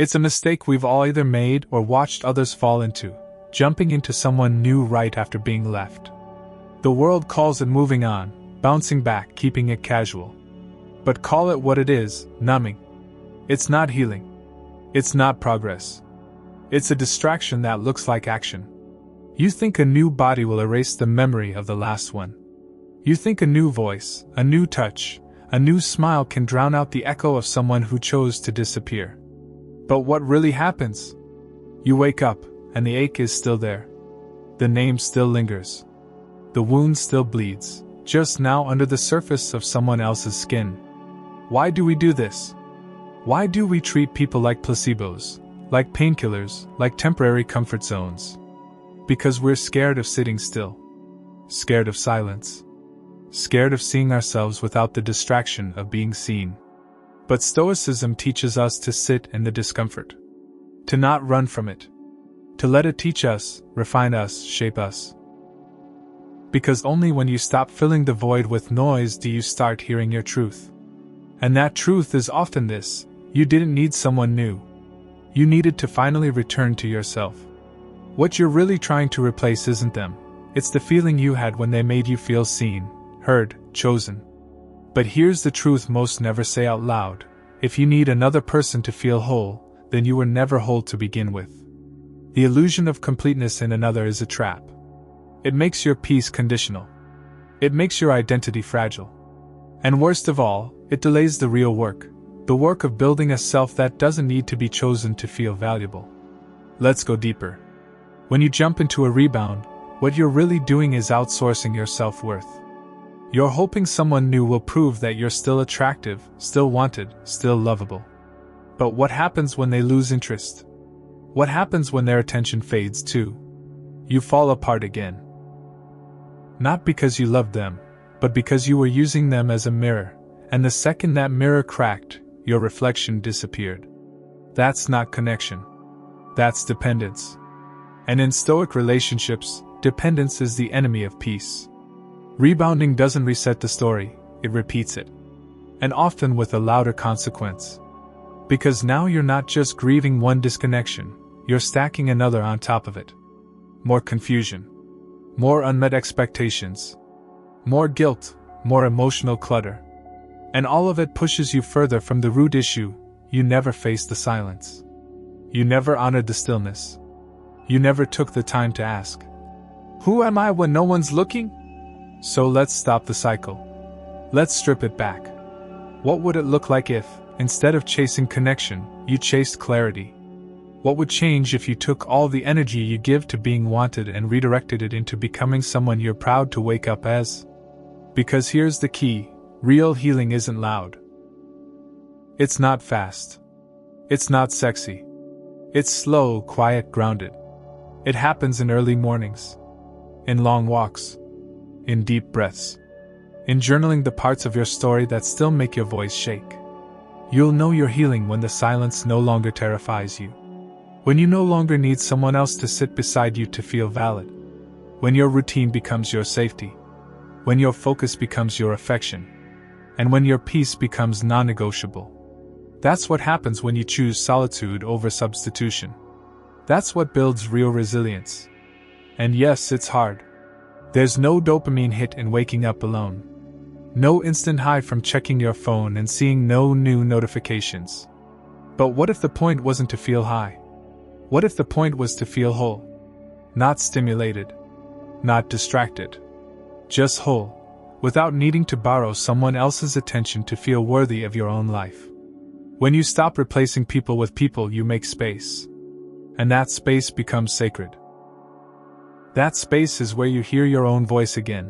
It's a mistake we've all either made or watched others fall into, jumping into someone new right after being left. The world calls it moving on, bouncing back, keeping it casual. But call it what it is, numbing. It's not healing. It's not progress. It's a distraction that looks like action. You think a new body will erase the memory of the last one. You think a new voice, a new touch, a new smile can drown out the echo of someone who chose to disappear. But what really happens? You wake up, and the ache is still there. The name still lingers. The wound still bleeds, just now under the surface of someone else's skin. Why do we do this? Why do we treat people like placebos, like painkillers, like temporary comfort zones? Because we're scared of sitting still. Scared of silence. Scared of seeing ourselves without the distraction of being seen. But Stoicism teaches us to sit in the discomfort. To not run from it. To let it teach us, refine us, shape us. Because only when you stop filling the void with noise do you start hearing your truth. And that truth is often this: you didn't need someone new. You needed to finally return to yourself. What you're really trying to replace isn't them. It's the feeling you had when they made you feel seen, heard, chosen. But here's the truth most never say out loud: if you need another person to feel whole, then you were never whole to begin with. The illusion of completeness in another is a trap. It makes your peace conditional. It makes your identity fragile. And worst of all, it delays the real work, the work of building a self that doesn't need to be chosen to feel valuable. Let's go deeper. When you jump into a rebound, what you're really doing is outsourcing your self-worth. You're hoping someone new will prove that you're still attractive, still wanted, still lovable. But what happens when they lose interest? What happens when their attention fades too? You fall apart again. Not because you loved them, but because you were using them as a mirror, and the second that mirror cracked, your reflection disappeared. That's not connection. That's dependence. And in Stoic relationships, dependence is the enemy of peace. Rebounding doesn't reset the story, it repeats it. And often with a louder consequence. Because now you're not just grieving one disconnection, you're stacking another on top of it. More confusion. More unmet expectations. More guilt, more emotional clutter. And all of it pushes you further from the root issue. You never faced the silence. You never honored the stillness. You never took the time to ask, who am I when no one's looking? So let's stop the cycle. Let's strip it back. What would it look like if, instead of chasing connection, you chased clarity? What would change if you took all the energy you give to being wanted and redirected it into becoming someone you're proud to wake up as? Because here's the key: real healing isn't loud. It's not fast. It's not sexy. It's slow, quiet, grounded. It happens in early mornings. In long walks. In deep breaths. In journaling the parts of your story that still make your voice shake. You'll know you're healing when the silence no longer terrifies you. When you no longer need someone else to sit beside you to feel valid. When your routine becomes your safety. When your focus becomes your affection. And when your peace becomes non-negotiable. That's what happens when you choose solitude over substitution. That's what builds real resilience. And yes, it's hard. There's no dopamine hit in waking up alone. No instant high from checking your phone and seeing no new notifications. But what if the point wasn't to feel high? What if the point was to feel whole? Not stimulated. Not distracted. Just whole, without needing to borrow someone else's attention to feel worthy of your own life. When you stop replacing people with people, you make space. And that space becomes sacred. That space is where you hear your own voice again.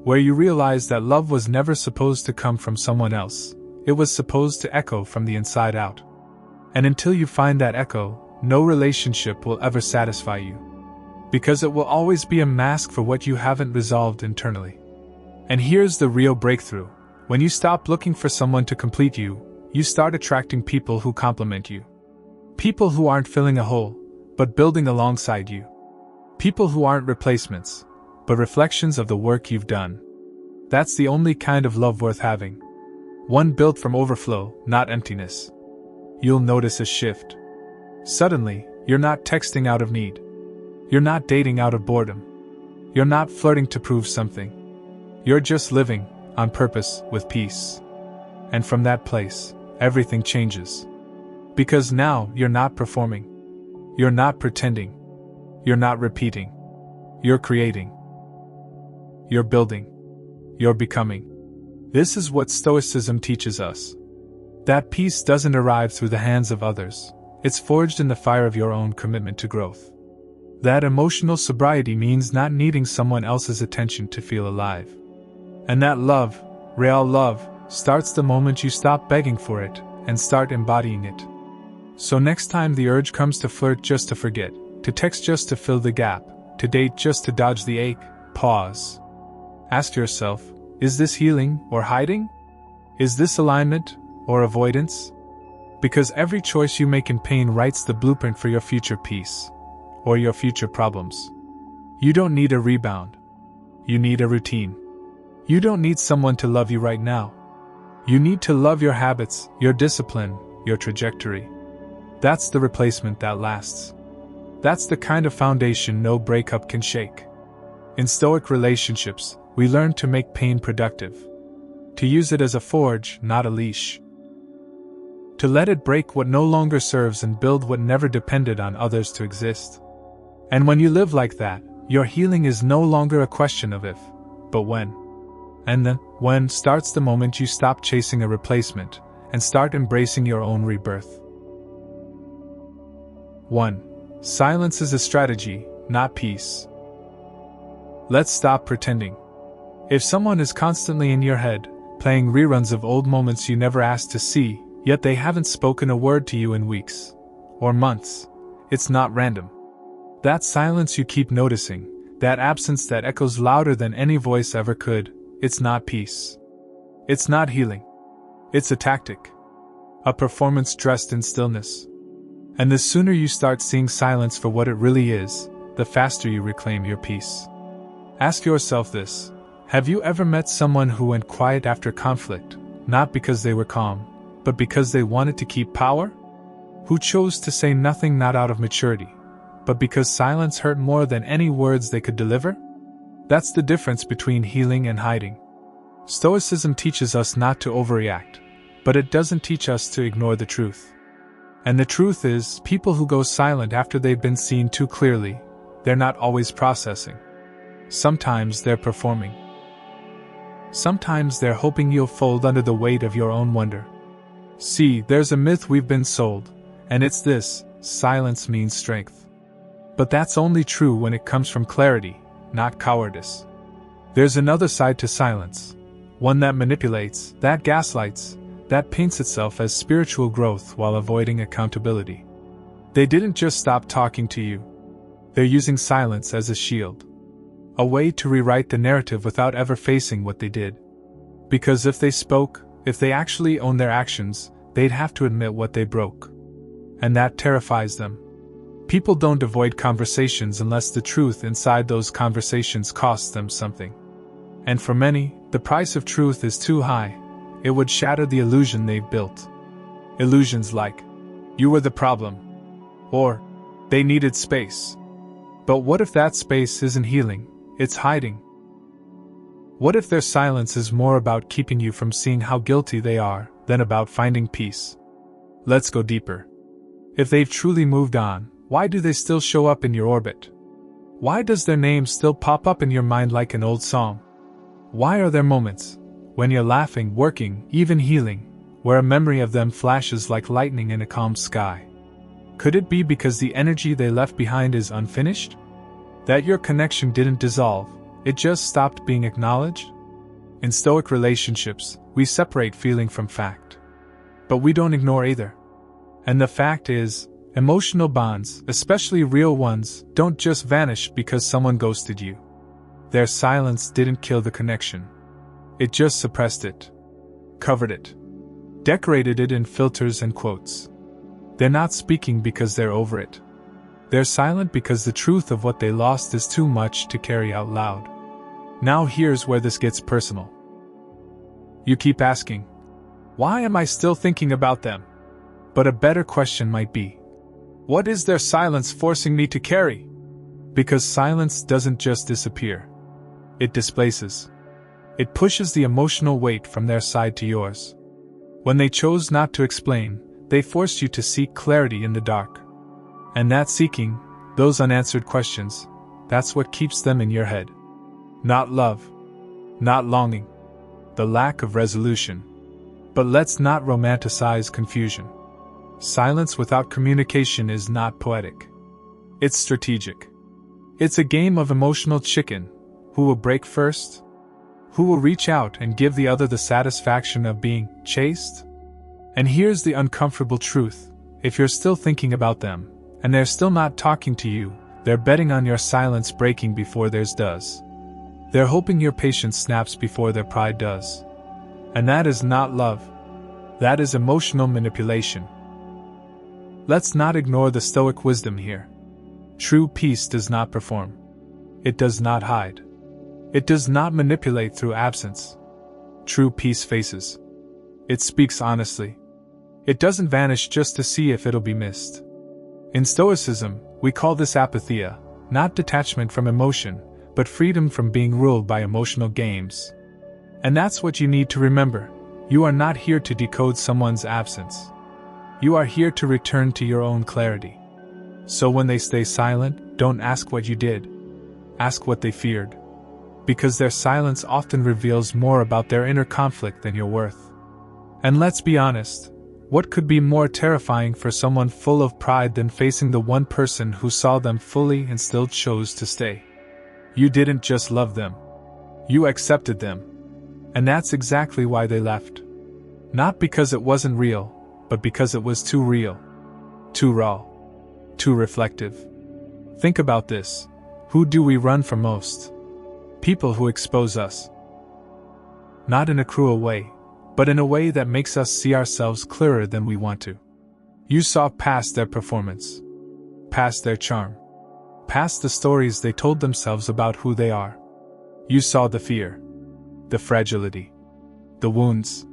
Where you realize that love was never supposed to come from someone else, it was supposed to echo from the inside out. And until you find that echo, no relationship will ever satisfy you. Because it will always be a mask for what you haven't resolved internally. And here's the real breakthrough. When you stop looking for someone to complete you, you start attracting people who complement you. People who aren't filling a hole, but building alongside you. People who aren't replacements, but reflections of the work you've done. That's the only kind of love worth having. One built from overflow, not emptiness. You'll notice a shift. Suddenly, you're not texting out of need. You're not dating out of boredom. You're not flirting to prove something. You're just living, on purpose, with peace. And from that place, everything changes. Because now you're not performing. You're not pretending. You're not repeating. You're creating. You're building. You're becoming. This is what Stoicism teaches us. That peace doesn't arrive through the hands of others. It's forged in the fire of your own commitment to growth. That emotional sobriety means not needing someone else's attention to feel alive. And that love, real love, starts the moment you stop begging for it and start embodying it. So next time the urge comes to flirt just to forget, to text just to fill the gap, to date just to dodge the ache, pause. Ask yourself, is this healing or hiding? Is this alignment or avoidance? Because every choice you make in pain writes the blueprint for your future peace, or your future problems. You don't need a rebound. You need a routine. You don't need someone to love you right now. You need to love your habits, your discipline, your trajectory. That's the replacement that lasts. That's the kind of foundation no breakup can shake. In Stoic relationships, we learn to make pain productive. To use it as a forge, not a leash. To let it break what no longer serves and build what never depended on others to exist. And when you live like that, your healing is no longer a question of if, but when. And the when starts the moment you stop chasing a replacement and start embracing your own rebirth. 1. Silence is a strategy, not peace. Let's stop pretending. If someone is constantly in your head, playing reruns of old moments you never asked to see, yet they haven't spoken a word to you in weeks or months, it's not random. That silence you keep noticing, that absence that echoes louder than any voice ever could, it's not peace. It's not healing. It's a tactic. A performance dressed in stillness. And the sooner you start seeing silence for what it really is, the faster you reclaim your peace. Ask yourself this: have you ever met someone who went quiet after conflict, not because they were calm, but because they wanted to keep power? Who chose to say nothing not out of maturity, but because silence hurt more than any words they could deliver? That's the difference between healing and hiding. Stoicism teaches us not to overreact, but it doesn't teach us to ignore the truth. And the truth is, people who go silent after they've been seen too clearly, they're not always processing. Sometimes they're performing. Sometimes they're hoping you'll fold under the weight of your own wonder. See, there's a myth we've been sold, and it's this: silence means strength. But that's only true when it comes from clarity, not cowardice. There's another side to silence, one that manipulates, that gaslights, that paints itself as spiritual growth while avoiding accountability. They didn't just stop talking to you. They're using silence as a shield. A way to rewrite the narrative without ever facing what they did. Because if they spoke, if they actually owned their actions, they'd have to admit what they broke. And that terrifies them. People don't avoid conversations unless the truth inside those conversations costs them something. And for many, the price of truth is too high. It would shatter the illusion they've built. Illusions like, you were the problem. Or, they needed space. But what if that space isn't healing, it's hiding? What if their silence is more about keeping you from seeing how guilty they are than about finding peace? Let's go deeper. If they've truly moved on, why do they still show up in your orbit? Why does their name still pop up in your mind like an old song? Why are there moments, when you're laughing, working, even healing, where a memory of them flashes like lightning in a calm sky? Could it be because the energy they left behind is unfinished? That your connection didn't dissolve, it just stopped being acknowledged? In Stoic relationships, we separate feeling from fact. But we don't ignore either. And the fact is, emotional bonds, especially real ones, don't just vanish because someone ghosted you. Their silence didn't kill the connection. It just suppressed it, covered it, decorated it in filters and quotes. They're not speaking because they're over it. They're silent because the truth of what they lost is too much to carry out loud. Now here's where this gets personal. You keep asking, why am I still thinking about them? But a better question might be, What is their silence forcing me to carry? Because silence doesn't just disappear. It displaces. It pushes the emotional weight from their side to yours. When they chose not to explain, they forced you to seek clarity in the dark. And that seeking, those unanswered questions, that's what keeps them in your head. Not love. Not longing. The lack of resolution. But let's not romanticize confusion. Silence without communication is not poetic. It's strategic. It's a game of emotional chicken. Who will break first? Who will reach out and give the other the satisfaction of being chased? And here's the uncomfortable truth. If you're still thinking about them, and they're still not talking to you, they're betting on your silence breaking before theirs does. They're hoping your patience snaps before their pride does. And that is not love. That is emotional manipulation. Let's not ignore the Stoic wisdom here. True peace does not perform. It does not hide. It does not manipulate through absence. True peace faces. It speaks honestly. It doesn't vanish just to see if it'll be missed. In Stoicism, we call this apatheia, not detachment from emotion, but freedom from being ruled by emotional games. And that's what you need to remember. You are not here to decode someone's absence. You are here to return to your own clarity. So when they stay silent, don't ask what you did. Ask what they feared. Because their silence often reveals more about their inner conflict than your worth. And let's be honest, what could be more terrifying for someone full of pride than facing the one person who saw them fully and still chose to stay? You didn't just love them. You accepted them. And that's exactly why they left. Not because it wasn't real, but because it was too real. Too raw. Too reflective. Think about this. Who do we run from most? People who expose us. Not in a cruel way, but in a way that makes us see ourselves clearer than we want to. You saw past their performance. Past their charm. Past the stories they told themselves about who they are. You saw the fear. The fragility. The wounds.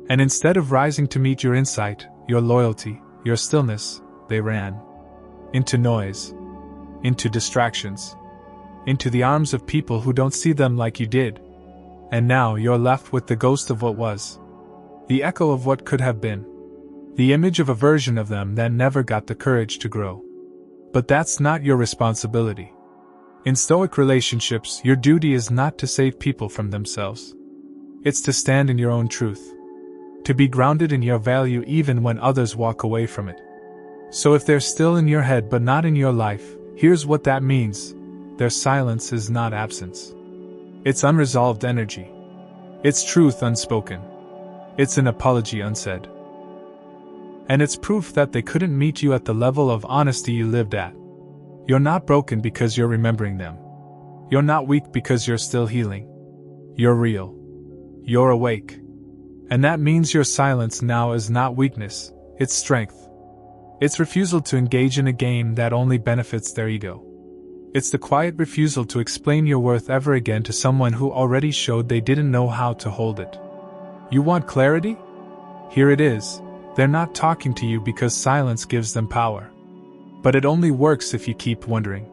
And instead of rising to meet your insight, your loyalty, your stillness, they ran. Into noise. Into distractions. Into the arms of people who don't see them like you did. And now you're left with the ghost of what was. The echo of what could have been. The image of a version of them that never got the courage to grow. But that's not your responsibility. In Stoic relationships, your duty is not to save people from themselves. It's to stand in your own truth. To be grounded in your value even when others walk away from it. So if they're still in your head but not in your life, here's what that means. Their silence is not absence. It's unresolved energy. It's truth unspoken. It's an apology unsaid. And it's proof that they couldn't meet you at the level of honesty you lived at. You're not broken because you're remembering them. You're not weak because you're still healing. You're real. You're awake. And that means your silence now is not weakness, it's strength. It's refusal to engage in a game that only benefits their ego. It's the quiet refusal to explain your worth ever again to someone who already showed they didn't know how to hold it. You want clarity? Here it is. They're not talking to you because silence gives them power. But it only works if you keep wondering.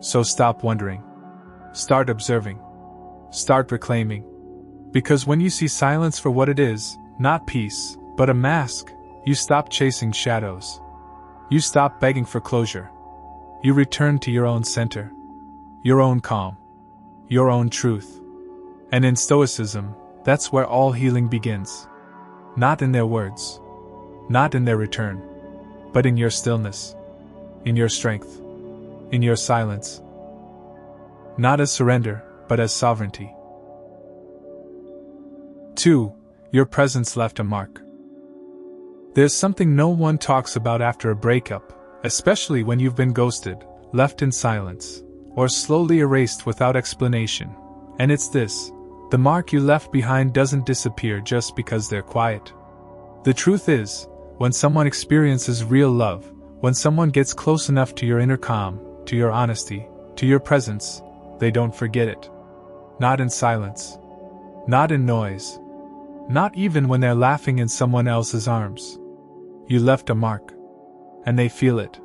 So stop wondering. Start observing. Start reclaiming. Because when you see silence for what it is, not peace, but a mask, you stop chasing shadows. You stop begging for closure. You return to your own center. Your own calm. Your own truth. And in Stoicism, that's where all healing begins. Not in their words. Not in their return. But in your stillness. In your strength. In your silence. Not as surrender, but as sovereignty. 2. Your presence left a mark. There's something no one talks about after a breakup, especially when you've been ghosted, left in silence, or slowly erased without explanation. And it's this: the mark you left behind doesn't disappear just because they're quiet. The truth is, when someone experiences real love, when someone gets close enough to your inner calm, to your honesty, to your presence, they don't forget it. Not in silence. Not in noise. Not even when they're laughing in someone else's arms. You left a mark. And they feel it.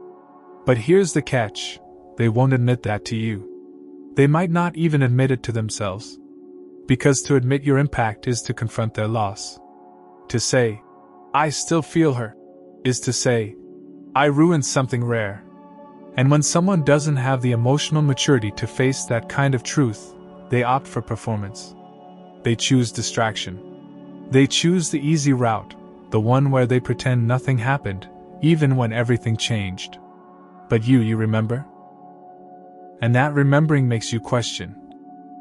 But here's the catch: they won't admit that to you. They might not even admit it to themselves. Because to admit your impact is to confront their loss. To say, "I still feel her," is to say, "I ruined something rare." And when someone doesn't have the emotional maturity to face that kind of truth, they opt for performance. They choose distraction. They choose the easy route, the one where they pretend nothing happened, even when everything changed. But you remember? And that remembering makes you question.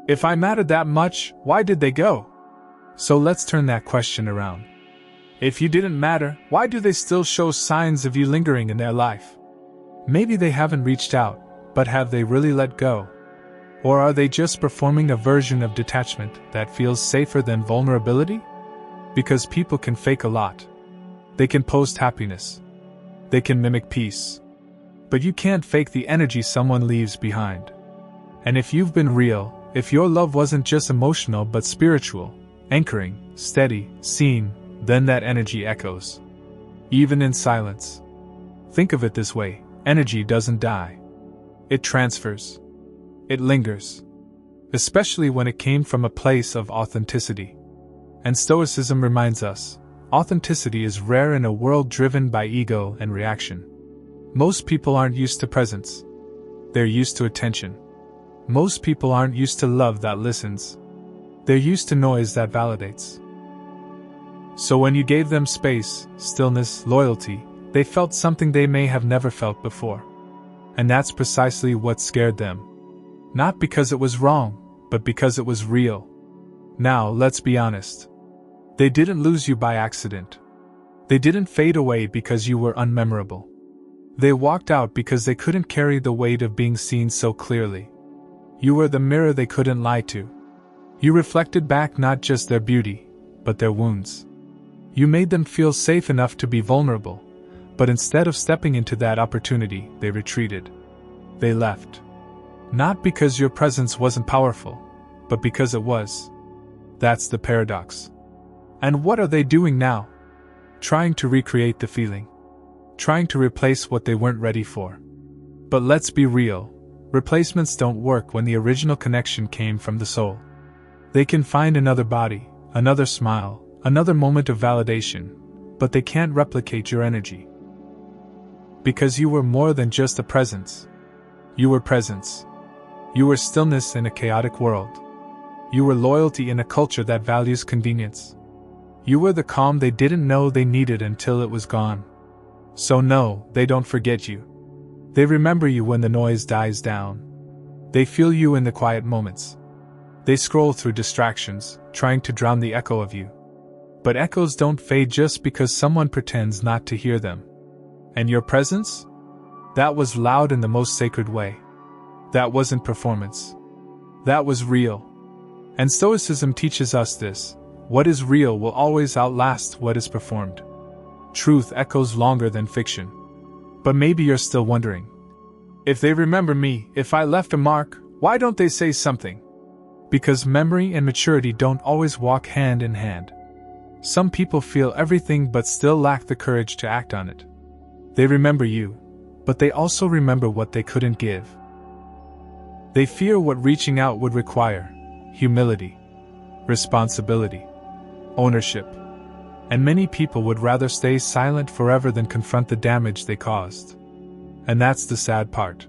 If I mattered that much, why did they go? So let's turn that question around. If you didn't matter, why do they still show signs of you lingering in their life? Maybe they haven't reached out, but have they really let go? Or are they just performing a version of detachment that feels safer than vulnerability? Because people can fake a lot. They can post happiness. They can mimic peace. But you can't fake the energy someone leaves behind. And if you've been real, if your love wasn't just emotional but spiritual, anchoring, steady, seen, then that energy echoes. Even in silence. Think of it this way: energy doesn't die. It transfers. It lingers. Especially when it came from a place of authenticity. And Stoicism reminds us, authenticity is rare in a world driven by ego and reaction. Most people aren't used to presence. They're used to attention. Most people aren't used to love that listens. They're used to noise that validates. So when you gave them space, stillness, loyalty, they felt something they may have never felt before. And that's precisely what scared them. Not because it was wrong, but because it was real. Now, let's be honest. They didn't lose you by accident. They didn't fade away because you were unmemorable. They walked out because they couldn't carry the weight of being seen so clearly. You were the mirror they couldn't lie to. You reflected back not just their beauty, but their wounds. You made them feel safe enough to be vulnerable, but instead of stepping into that opportunity, they retreated. They left. Not because your presence wasn't powerful, but because it was. That's the paradox. And what are they doing now? Trying to recreate the feeling. Trying to replace what they weren't ready for. But let's be real, replacements don't work when the original connection came from the soul. They can find another body, another smile, another moment of validation, but they can't replicate your energy. Because you were more than just a presence. You were presence. You were stillness in a chaotic world. You were loyalty in a culture that values convenience. You were the calm they didn't know they needed until it was gone. So no, they don't forget you. They remember you when the noise dies down. They feel you in the quiet moments. They scroll through distractions, trying to drown the echo of you. But echoes don't fade just because someone pretends not to hear them. And your presence? That was loud in the most sacred way. That wasn't performance. That was real. And Stoicism teaches us this: what is real will always outlast what is performed. Truth echoes longer than fiction. But maybe you're still wondering. If they remember me, if I left a mark, why don't they say something? Because memory and maturity don't always walk hand in hand. Some people feel everything but still lack the courage to act on it. They remember you, but they also remember what they couldn't give. They fear what reaching out would require: humility, responsibility, ownership. And many people would rather stay silent forever than confront the damage they caused. And that's the sad part.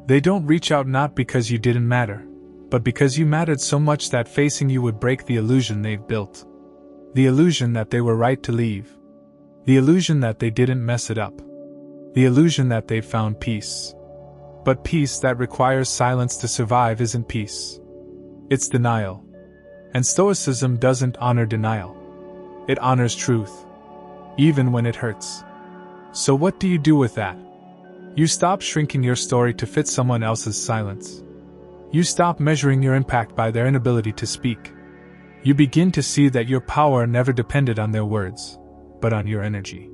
They don't reach out not because you didn't matter, but because you mattered so much that facing you would break the illusion they've built. The illusion that they were right to leave. The illusion that they didn't mess it up. The illusion that they've found peace. But peace that requires silence to survive isn't peace. It's denial. And Stoicism doesn't honor denial. It honors truth. Even when it hurts. So what do you do with that? You stop shrinking your story to fit someone else's silence. You stop measuring your impact by their inability to speak. You begin to see that your power never depended on their words, but on your energy.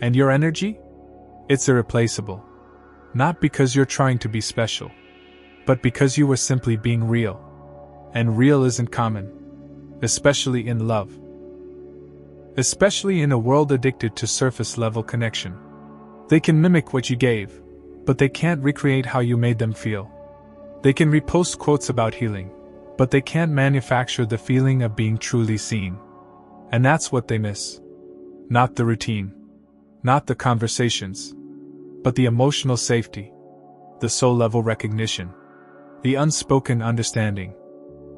And your energy? It's irreplaceable. Not because you're trying to be special, but because you were simply being real. And real isn't common. Especially in love. Especially in a world addicted to surface-level connection. They can mimic what you gave, but they can't recreate how you made them feel. They can repost quotes about healing, but they can't manufacture the feeling of being truly seen. And that's what they miss. Not the routine. Not the conversations. But the emotional safety. The soul-level recognition. The unspoken understanding.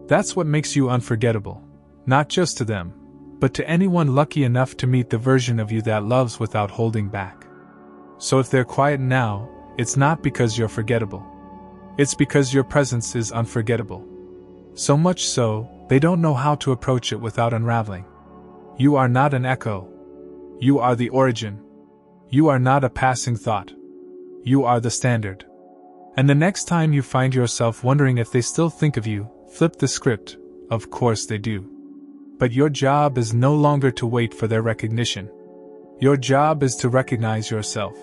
That's what makes you unforgettable. Not just to them, but to anyone lucky enough to meet the version of you that loves without holding back. So if they're quiet now, it's not because you're forgettable. It's because your presence is unforgettable. So much so, they don't know how to approach it without unraveling. You are not an echo. You are the origin. You are not a passing thought. You are the standard. And the next time you find yourself wondering if they still think of you, flip the script. Of course they do. But your job is no longer to wait for their recognition. Your job is to recognize yourself.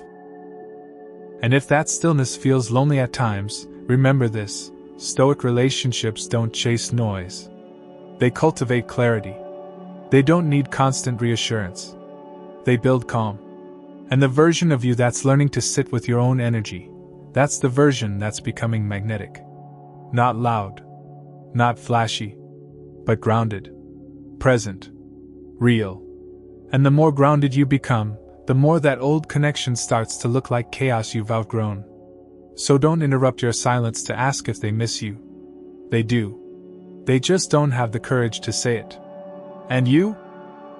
And if that stillness feels lonely at times, remember this: Stoic relationships don't chase noise. They cultivate clarity. They don't need constant reassurance. They build calm. And the version of you that's learning to sit with your own energy, that's the version that's becoming magnetic. Not loud. Not flashy. But grounded. Present. Real. And the more grounded you become, the more that old connection starts to look like chaos you've outgrown. So don't interrupt your silence to ask if they miss you. They do. They just don't have the courage to say it. And you?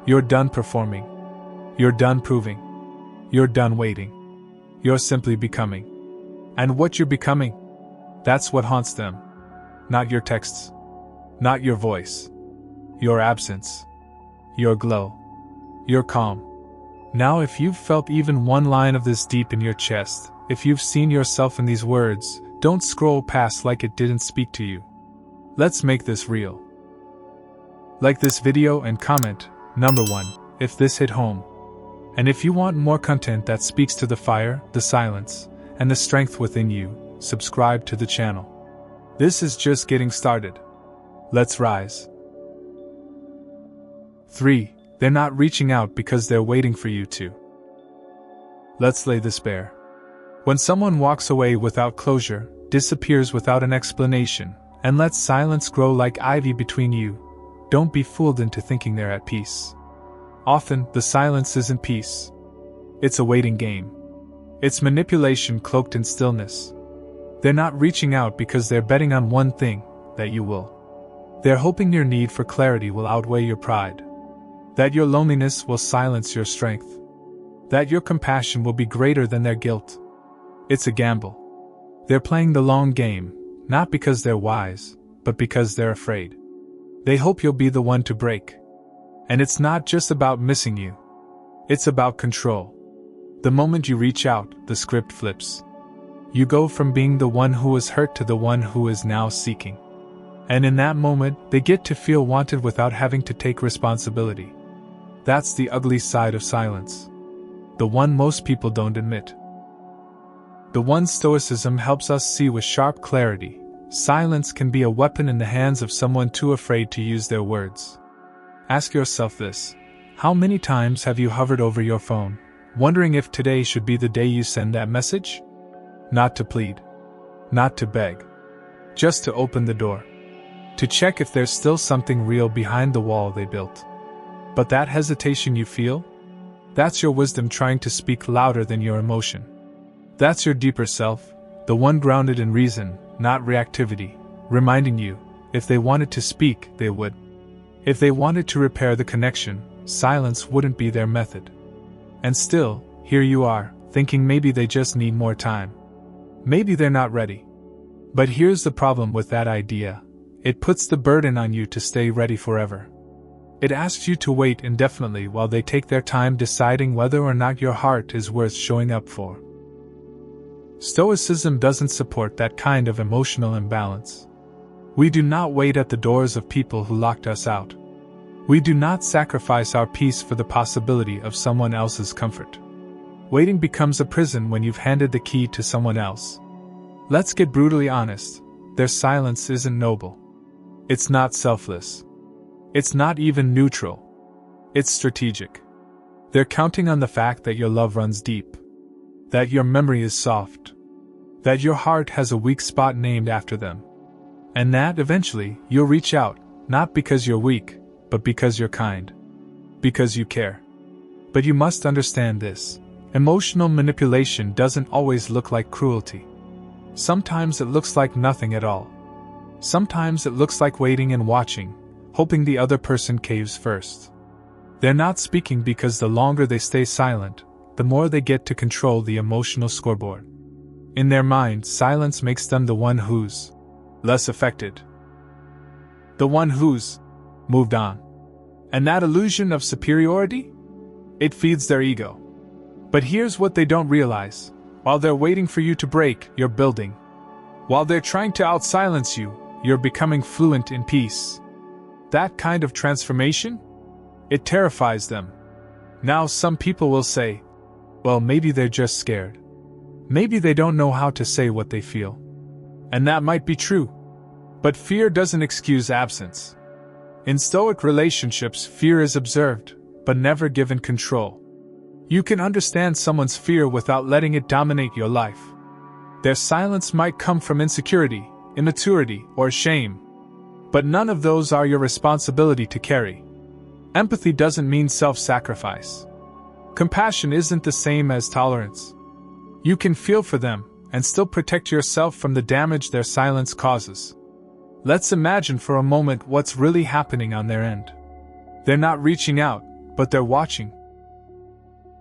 You're done performing. You're done proving. You're done waiting. You're simply becoming. And what you're becoming, that's what haunts them. Not your texts. Not your voice. Your absence. Your glow. Your calm. Now if you've felt even one line of this deep in your chest, if you've seen yourself in these words, don't scroll past like it didn't speak to you. Let's make this real. Like this video and comment, number 1, if this hit home. And if you want more content that speaks to the fire, the silence, and the strength within you, subscribe to the channel. This is just getting started. Let's rise. 3. They're not reaching out because they're waiting for you to. Let's lay this bare. When someone walks away without closure, disappears without an explanation, and lets silence grow like ivy between you, don't be fooled into thinking they're at peace. Often, the silence isn't peace. It's a waiting game. It's manipulation cloaked in stillness. They're not reaching out because they're betting on one thing, that you will. They're hoping your need for clarity will outweigh your pride. That your loneliness will silence your strength. That your compassion will be greater than their guilt. It's a gamble. They're playing the long game, not because they're wise, but because they're afraid. They hope you'll be the one to break. And it's not just about missing you. It's about control. The moment you reach out, the script flips. You go from being the one who was hurt to the one who is now seeking. And in that moment, they get to feel wanted without having to take responsibility. That's the ugly side of silence. The one most people don't admit. The one Stoicism helps us see with sharp clarity. Silence can be a weapon in the hands of someone too afraid to use their words. Ask yourself this: how many times have you hovered over your phone, wondering if today should be the day you send that message? Not to plead. Not to beg. Just to open the door. To check if there's still something real behind the wall they built. But that hesitation you feel? That's your wisdom trying to speak louder than your emotion. That's your deeper self, the one grounded in reason, not reactivity, reminding you, if they wanted to speak, they would. If they wanted to repair the connection, silence wouldn't be their method. And still, here you are, thinking maybe they just need more time. Maybe they're not ready. But here's the problem with that idea: it puts the burden on you to stay ready forever. It asks you to wait indefinitely while they take their time deciding whether or not your heart is worth showing up for. Stoicism doesn't support that kind of emotional imbalance. We do not wait at the doors of people who locked us out. We do not sacrifice our peace for the possibility of someone else's comfort. Waiting becomes a prison when you've handed the key to someone else. Let's get brutally honest, their silence isn't noble. It's not selfless. It's not even neutral. It's strategic. They're counting on the fact that your love runs deep. That your memory is soft. That your heart has a weak spot named after them. And that, eventually, you'll reach out, not because you're weak, but because you're kind. Because you care. But you must understand this. Emotional manipulation doesn't always look like cruelty. Sometimes it looks like nothing at all. Sometimes it looks like waiting and watching, hoping the other person caves first. They're not speaking because the longer they stay silent, the more they get to control the emotional scoreboard. In their mind, silence makes them the one who's less affected. The one who's moved on. And that illusion of superiority? It feeds their ego. But here's what they don't realize. While they're waiting for you to break, you're building. While they're trying to outsilence you, you're becoming fluent in peace. That kind of transformation? It terrifies them. Now some people will say, well, maybe they're just scared. Maybe they don't know how to say what they feel. And that might be true. But fear doesn't excuse absence. In Stoic relationships, fear is observed, but never given control. You can understand someone's fear without letting it dominate your life. Their silence might come from insecurity, immaturity, or shame. But none of those are your responsibility to carry. Empathy doesn't mean self-sacrifice. Compassion isn't the same as tolerance. You can feel for them and still protect yourself from the damage their silence causes. Let's imagine for a moment what's really happening on their end. They're not reaching out, but they're watching.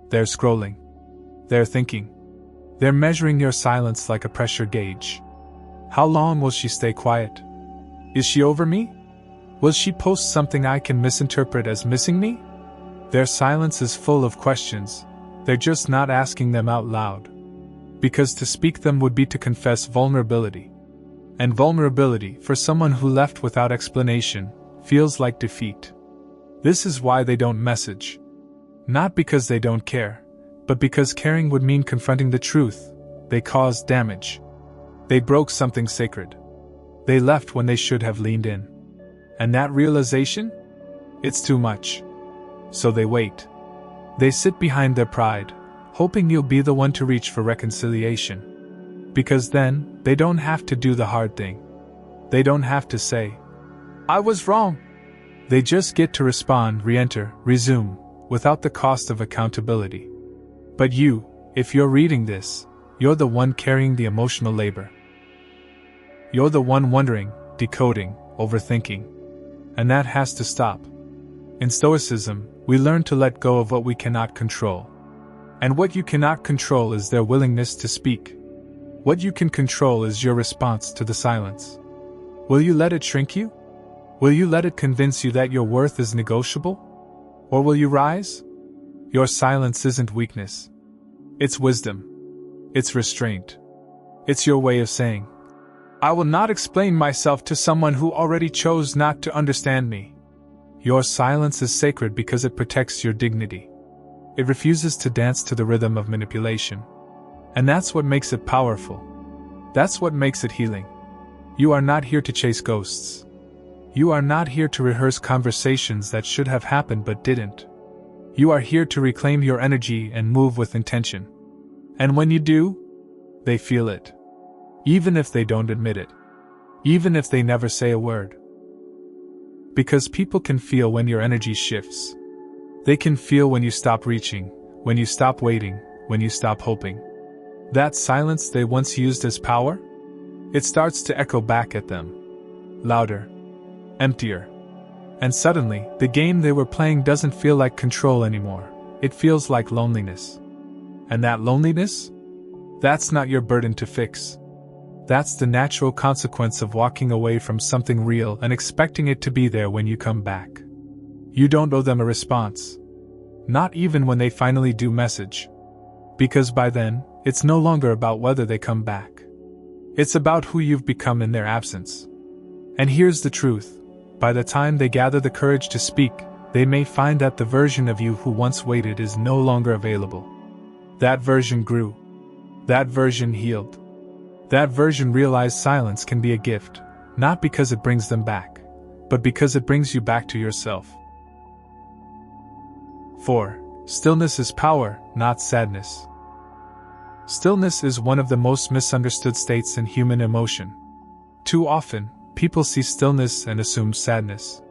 They're scrolling. They're thinking. They're measuring your silence like a pressure gauge. How long will she stay quiet? Is she over me? Will she post something I can misinterpret as missing me? Their silence is full of questions. They're just not asking them out loud. Because to speak them would be to confess vulnerability. And vulnerability, for someone who left without explanation, feels like defeat. This is why they don't message. Not because they don't care, but because caring would mean confronting the truth. They caused damage. They broke something sacred. They left when they should have leaned in. And that realization? It's too much. So they wait. They sit behind their pride, hoping you'll be the one to reach for reconciliation. Because then, they don't have to do the hard thing. They don't have to say, I was wrong. They just get to respond, re-enter, resume, without the cost of accountability. But you, if you're reading this, you're the one carrying the emotional labor. You're the one wondering, decoding, overthinking. And that has to stop. In Stoicism, we learn to let go of what we cannot control. And what you cannot control is their willingness to speak. What you can control is your response to the silence. Will you let it shrink you? Will you let it convince you that your worth is negotiable? Or will you rise? Your silence isn't weakness. It's wisdom. It's restraint. It's your way of saying, I will not explain myself to someone who already chose not to understand me. Your silence is sacred because it protects your dignity. It refuses to dance to the rhythm of manipulation. And that's what makes it powerful. That's what makes it healing. You are not here to chase ghosts. You are not here to rehearse conversations that should have happened but didn't. You are here to reclaim your energy and move with intention. And when you do, they feel it. Even if they don't admit it. Even if they never say a word. Because people can feel when your energy shifts. They can feel when you stop reaching, when you stop waiting, when you stop hoping. That silence they once used as power? It starts to echo back at them. Louder. Emptier. And suddenly, the game they were playing doesn't feel like control anymore. It feels like loneliness. And that loneliness? That's not your burden to fix. That's the natural consequence of walking away from something real and expecting it to be there when you come back. You don't owe them a response. Not even when they finally do message. Because by then, it's no longer about whether they come back. It's about who you've become in their absence. And here's the truth. By the time they gather the courage to speak, they may find that the version of you who once waited is no longer available. That version grew. That version healed. That version realized silence can be a gift, not because it brings them back, but because it brings you back to yourself. 4. Stillness is power, not sadness. Stillness is one of the most misunderstood states in human emotion. Too often, people see stillness and assume sadness.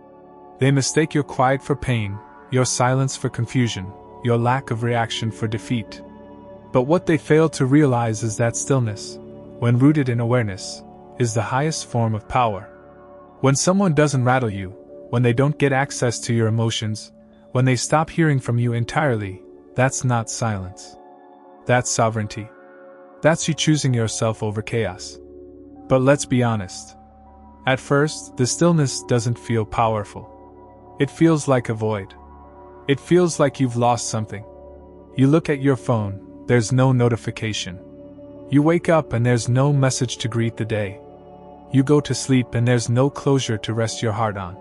They mistake your quiet for pain, your silence for confusion, your lack of reaction for defeat. But what they fail to realize is that stillness, when rooted in awareness, is the highest form of power. When someone doesn't rattle you, when they don't get access to your emotions, when they stop hearing from you entirely, that's not silence. That's sovereignty. That's you choosing yourself over chaos. But let's be honest. At first, the stillness doesn't feel powerful. It feels like a void. It feels like you've lost something. You look at your phone, there's no notification. You wake up and there's no message to greet the day. You go to sleep and there's no closure to rest your heart on.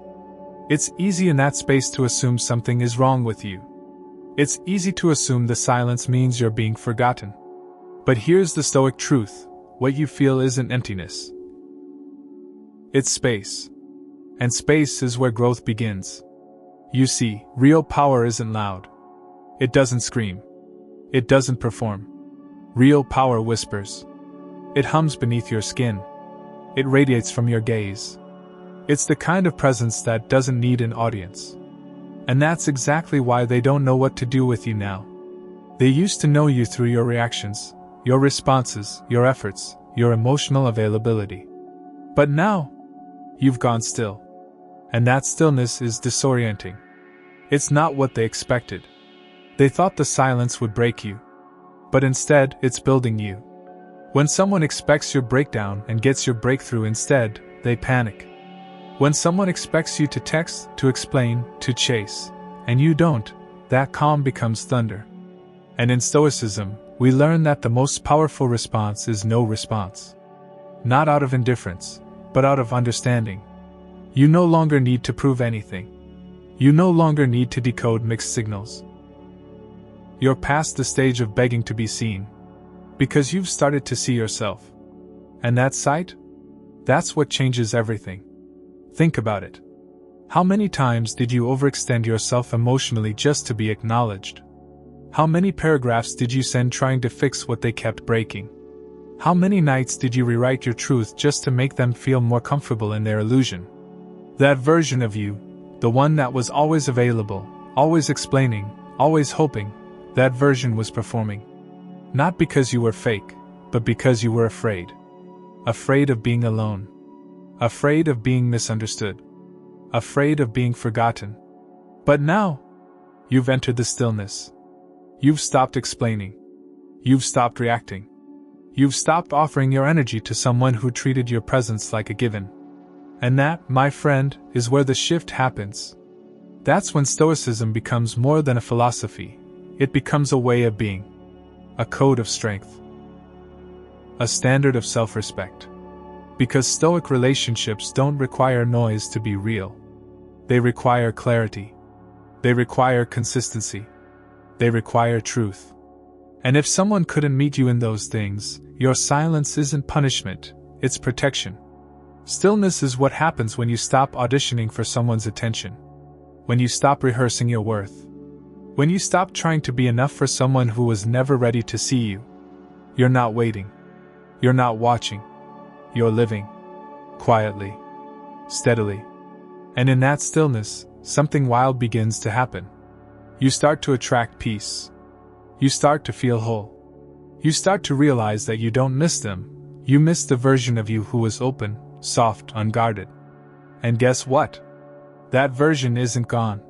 It's easy in that space to assume something is wrong with you. It's easy to assume the silence means you're being forgotten. But here's the Stoic truth: what you feel isn't emptiness. It's space. And space is where growth begins. You see, real power isn't loud. It doesn't scream. It doesn't perform. Real power whispers. It hums beneath your skin. It radiates from your gaze. It's the kind of presence that doesn't need an audience. And that's exactly why they don't know what to do with you now. They used to know you through your reactions, your responses, your efforts, your emotional availability. But now, you've gone still. And that stillness is disorienting. It's not what they expected. They thought the silence would break you. But instead, it's building you. When someone expects your breakdown and gets your breakthrough instead, they panic. When someone expects you to text, to explain, to chase, and you don't, that calm becomes thunder. And in Stoicism, we learn that the most powerful response is no response. Not out of indifference, but out of understanding. You no longer need to prove anything. You no longer need to decode mixed signals. You're past the stage of begging to be seen. Because you've started to see yourself. And that sight? That's what changes everything. Think about it. How many times did you overextend yourself emotionally just to be acknowledged? How many paragraphs did you send trying to fix what they kept breaking? How many nights did you rewrite your truth just to make them feel more comfortable in their illusion? That version of you, the one that was always available, always explaining, always hoping, that version was performing. Not because you were fake, but because you were afraid. Afraid of being alone. Afraid of being misunderstood. Afraid of being forgotten. But now, you've entered the stillness. You've stopped explaining. You've stopped reacting. You've stopped offering your energy to someone who treated your presence like a given. And that, my friend, is where the shift happens. That's when Stoicism becomes more than a philosophy. It becomes a way of being. A code of strength. A standard of self-respect. Because Stoic relationships don't require noise to be real. They require clarity. They require consistency. They require truth. And if someone couldn't meet you in those things, your silence isn't punishment, it's protection. Stillness is what happens when you stop auditioning for someone's attention. When you stop rehearsing your worth. When you stop trying to be enough for someone who was never ready to see you. You're not waiting. You're not watching. You're living. Quietly. Steadily. And in that stillness, something wild begins to happen. You start to attract peace. You start to feel whole. You start to realize that you don't miss them. You miss the version of you who was open, soft, unguarded. And guess what? That version isn't gone.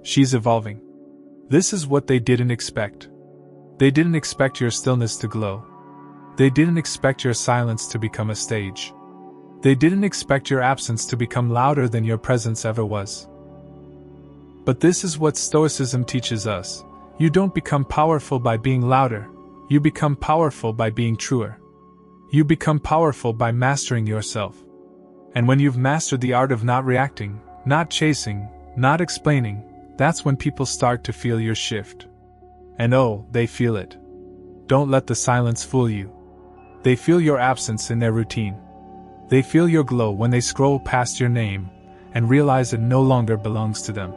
She's evolving. This is what they didn't expect. They didn't expect your stillness to glow. They didn't expect your silence to become a stage. They didn't expect your absence to become louder than your presence ever was. But this is what Stoicism teaches us. You don't become powerful by being louder. You become powerful by being truer. You become powerful by mastering yourself. And when you've mastered the art of not reacting, not chasing, not explaining, that's when people start to feel your shift. And oh, they feel it. Don't let the silence fool you. They feel your absence in their routine. They feel your glow when they scroll past your name and realize it no longer belongs to them.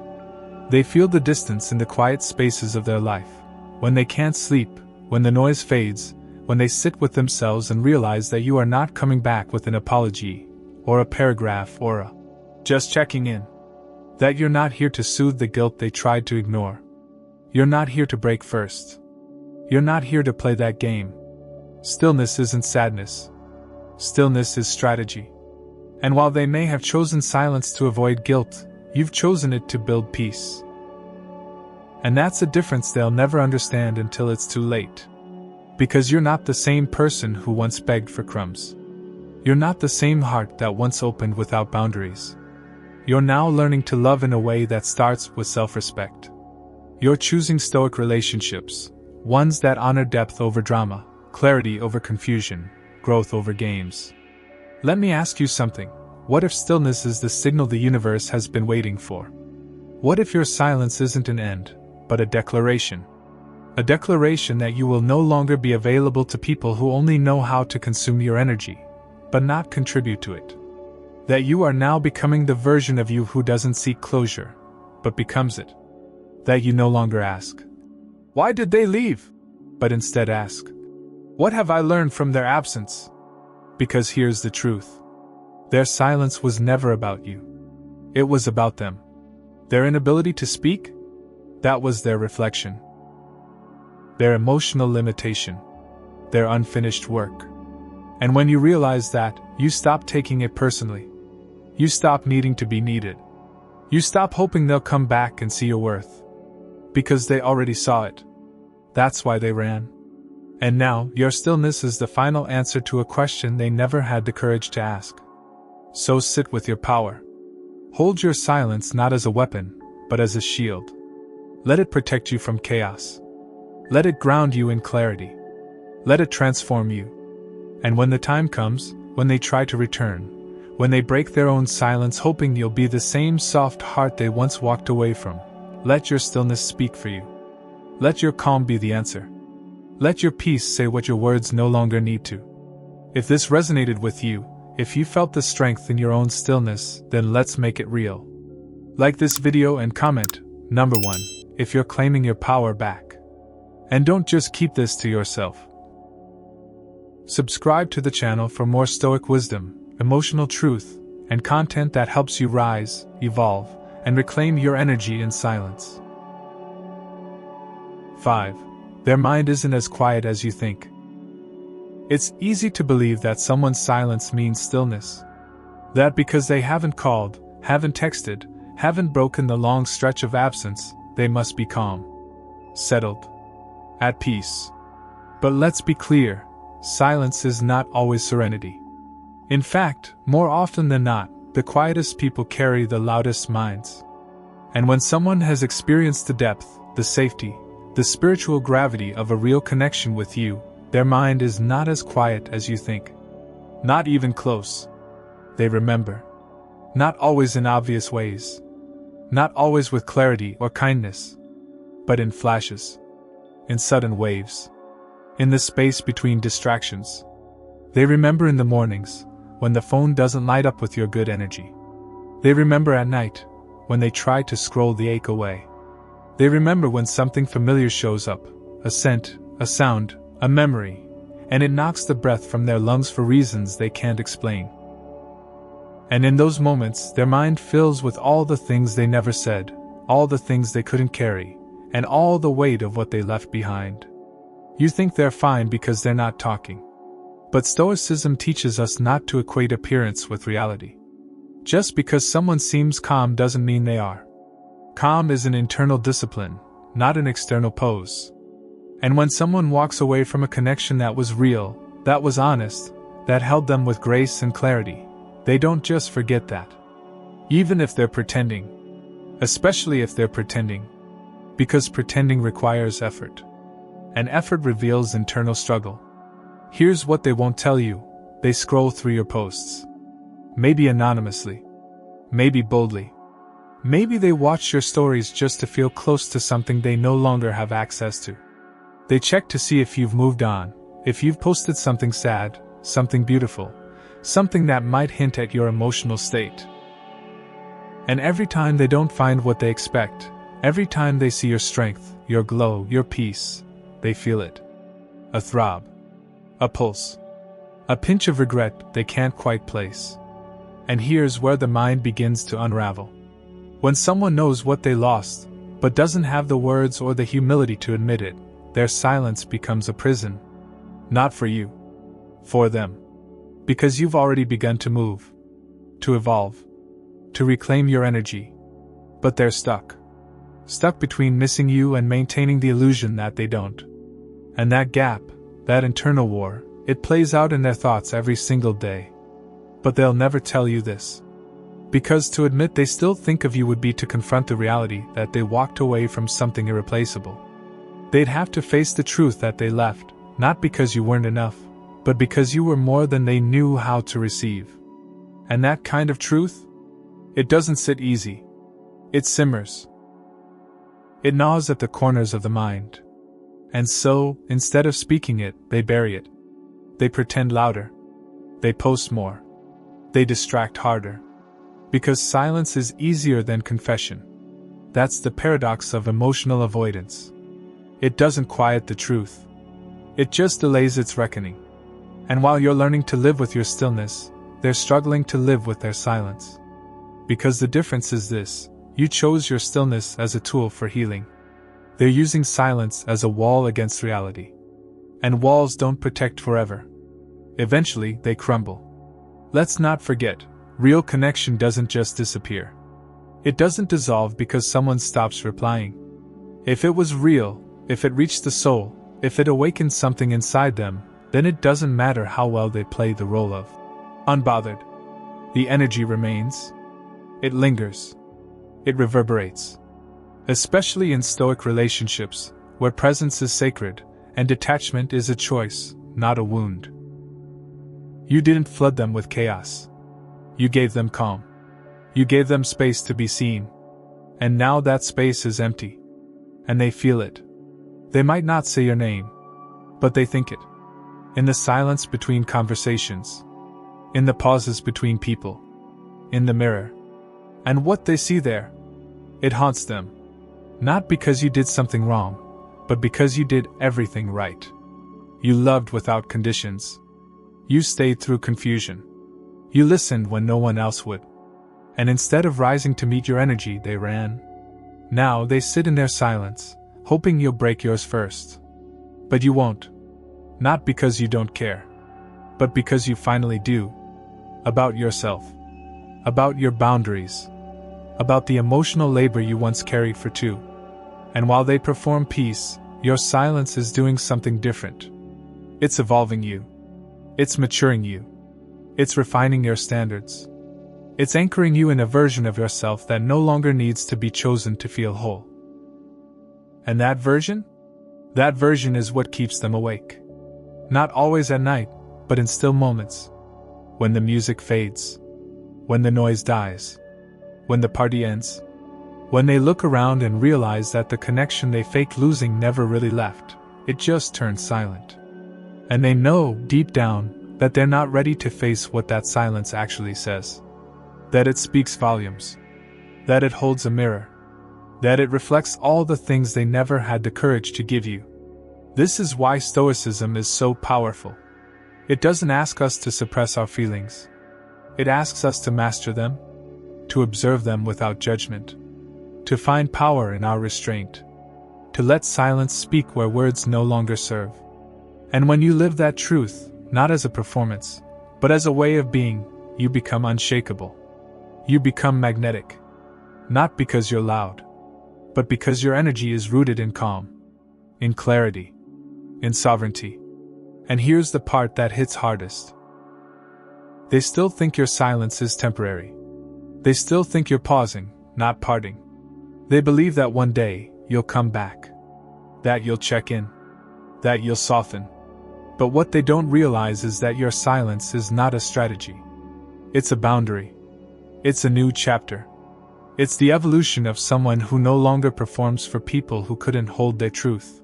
They feel the distance in the quiet spaces of their life, when they can't sleep, when the noise fades, when they sit with themselves and realize that you are not coming back with an apology, or a paragraph, or a just checking in. That you're not here to soothe the guilt they tried to ignore. You're not here to break first. You're not here to play that game. Stillness isn't sadness. Stillness is strategy. And while they may have chosen silence to avoid guilt, you've chosen it to build peace. And that's a difference they'll never understand until it's too late. Because you're not the same person who once begged for crumbs. You're not the same heart that once opened without boundaries. You're now learning to love in a way that starts with self-respect. You're choosing Stoic relationships, ones that honor depth over drama, clarity over confusion, growth over games. Let me ask you something. What if stillness is the signal the universe has been waiting for? What if your silence isn't an end, but a declaration? A declaration that you will no longer be available to people who only know how to consume your energy, but not contribute to it. That you are now becoming the version of you who doesn't seek closure, but becomes it. That you no longer ask, "Why did they leave?" but instead ask, "What have I learned from their absence?" Because here's the truth. Their silence was never about you. It was about them. Their inability to speak? That was their reflection. Their emotional limitation. Their unfinished work. And when you realize that, you stop taking it personally. You stop needing to be needed. You stop hoping they'll come back and see your worth. Because they already saw it. That's why they ran. And now, your stillness is the final answer to a question they never had the courage to ask. So sit with your power. Hold your silence not as a weapon, but as a shield. Let it protect you from chaos. Let it ground you in clarity. Let it transform you. And when the time comes, when they try to return, when they break their own silence hoping you'll be the same soft heart they once walked away from, let your stillness speak for you. Let your calm be the answer. Let your peace say what your words no longer need to. If this resonated with you, if you felt the strength in your own stillness, then let's make it real. Like this video and comment, number 1, if you're claiming your power back. And don't just keep this to yourself. Subscribe to the channel for more Stoic wisdom, emotional truth, and content that helps you rise, evolve, and reclaim your energy in silence. 5. Their mind isn't as quiet as you think. It's easy to believe that someone's silence means stillness. That because they haven't called, haven't texted, haven't broken the long stretch of absence, they must be calm, settled, at peace. But let's be clear, silence is not always serenity. In fact, more often than not, the quietest people carry the loudest minds. And when someone has experienced the depth, the safety, the spiritual gravity of a real connection with you, their mind is not as quiet as you think. Not even close. They remember. Not always in obvious ways. Not always with clarity or kindness. But in flashes. In sudden waves. In the space between distractions. They remember in the mornings, when the phone doesn't light up with your good energy. They remember at night, when they try to scroll the ache away. They remember when something familiar shows up, a scent, a sound, a memory, and it knocks the breath from their lungs for reasons they can't explain. And in those moments, their mind fills with all the things they never said, all the things they couldn't carry, and all the weight of what they left behind. You think they're fine because they're not talking. But Stoicism teaches us not to equate appearance with reality. Just because someone seems calm doesn't mean they are. Calm is an internal discipline, not an external pose. And when someone walks away from a connection that was real, that was honest, that held them with grace and clarity, they don't just forget that. Even if they're pretending. Especially if they're pretending. Because pretending requires effort. And effort reveals internal struggle. Here's what they won't tell you. They scroll through your posts. Maybe anonymously. Maybe boldly. Maybe they watch your stories just to feel close to something they no longer have access to. They check to see if you've moved on, if you've posted something sad, something beautiful, something that might hint at your emotional state. And every time they don't find what they expect, every time they see your strength, your glow, your peace, they feel it. A throb. a pulse, a pinch of regret they can't quite place. And here's where the mind begins to unravel. When someone knows what they lost, but doesn't have the words or the humility to admit it, their silence becomes a prison. Not for you. For them. Because you've already begun to move. To evolve. To reclaim your energy. But they're stuck. Stuck between missing you and maintaining the illusion that they don't. And that gap, that internal war, it plays out in their thoughts every single day. But they'll never tell you this. Because to admit they still think of you would be to confront the reality that they walked away from something irreplaceable. They'd have to face the truth that they left, not because you weren't enough, but because you were more than they knew how to receive. And that kind of truth? It doesn't sit easy. It simmers. It gnaws at the corners of the mind. And so, instead of speaking it, they bury it. They pretend louder. They post more. They distract harder. Because silence is easier than confession. That's the paradox of emotional avoidance. It doesn't quiet the truth. It just delays its reckoning. And while you're learning to live with your stillness, they're struggling to live with their silence. Because the difference is this: you chose your stillness as a tool for healing. They're using silence as a wall against reality. And walls don't protect forever. Eventually, they crumble. Let's not forget, real connection doesn't just disappear. It doesn't dissolve because someone stops replying. If it was real, if it reached the soul, if it awakened something inside them, then it doesn't matter how well they play the role of unbothered. The energy remains. It lingers. It reverberates. Especially in Stoic relationships, where presence is sacred, and detachment is a choice, not a wound. You didn't flood them with chaos. You gave them calm. You gave them space to be seen. And now that space is empty. And they feel it. They might not say your name, but they think it. In the silence between conversations. In the pauses between people. In the mirror. And what they see there, it haunts them. Not because you did something wrong, but because you did everything right. You loved without conditions. You stayed through confusion. You listened when no one else would. And instead of rising to meet your energy, they ran. Now they sit in their silence, hoping you'll break yours first. But you won't. Not because you don't care, but because you finally do. About yourself. About your boundaries. About the emotional labor you once carried for two. And while they perform peace, your silence is doing something different. It's evolving you. It's maturing you. It's refining your standards. It's anchoring you in a version of yourself that no longer needs to be chosen to feel whole. And that version? That version is what keeps them awake. Not always at night, but in still moments. When the music fades. When the noise dies. When the party ends. When they look around and realize that the connection they faked losing never really left, it just turned silent. And they know, deep down, that they're not ready to face what that silence actually says. That it speaks volumes. That it holds a mirror. That it reflects all the things they never had the courage to give you. This is why Stoicism is so powerful. It doesn't ask us to suppress our feelings. It asks us to master them, to observe them without judgment, to find power in our restraint, to let silence speak where words no longer serve. And when you live that truth, not as a performance, but as a way of being, you become unshakable. You become magnetic. Not because you're loud, but because your energy is rooted in calm, in clarity, in sovereignty. And here's the part that hits hardest. They still think your silence is temporary. They still think you're pausing, not parting. They believe that one day, you'll come back. That you'll check in. That you'll soften. But what they don't realize is that your silence is not a strategy. It's a boundary. It's a new chapter. It's the evolution of someone who no longer performs for people who couldn't hold their truth.